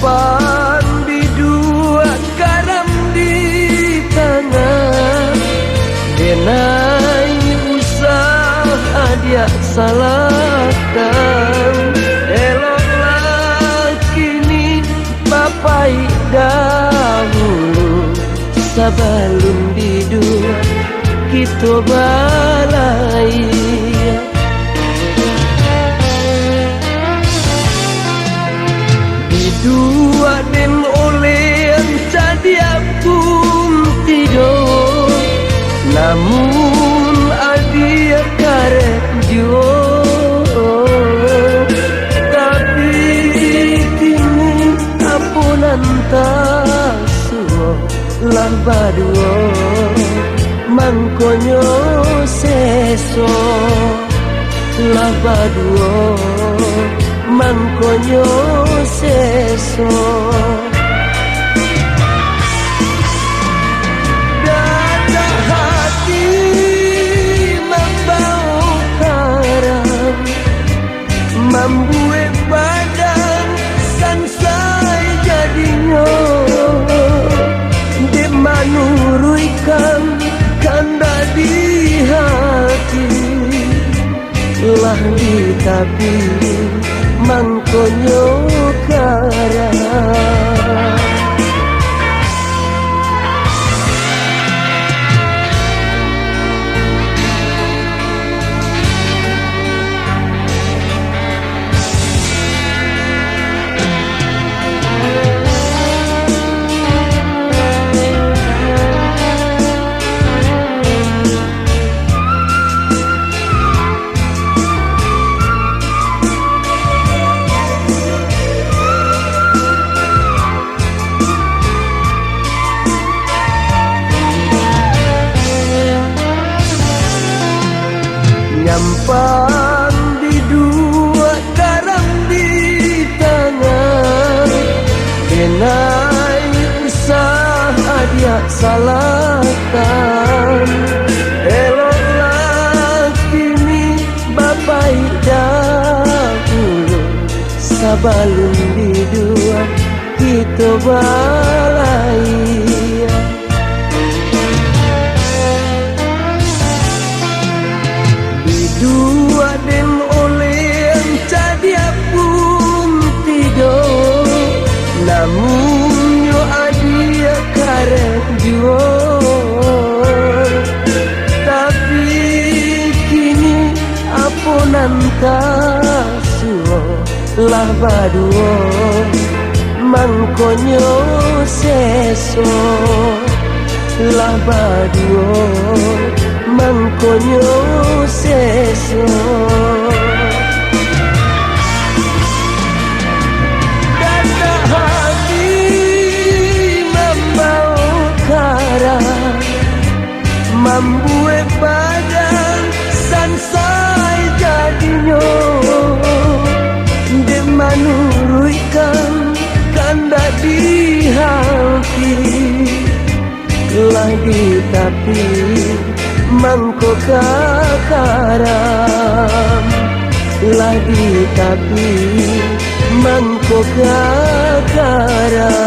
Nyampan di dua garam di tangan, denai usaha dia salahkan. Eloklah kini papai dahulu, sebelum di dua kita balai. Dua den oleh jadi pun tidur, namun adia karet jo. Tapi kini apunan tasuo lah baduo, mangkonyo seso lah baduo, mangkonyo seso. Dada hati membau karang, membuat badan sansai jadinya. Dia menurutkan kanda di hati, lah di tapi mangkonyo karang. Nyampan di dua garam di tangan, denai usaha dia salahkan. Eloklah kini bapai dahulu, sebelum di dua kita balai. Dua den oleh jadi pun tidur, namun yo adia karet juo. Tapi kini apunan tasuo lah baduo, mangkonyo seso lah baduo, mangkonyo seso. Dada hati membau karang, membuat badan sansai jadinya. Dia menurutkan kanda di hati, lagi tapi mangko karam, lagi tapi mangko karam.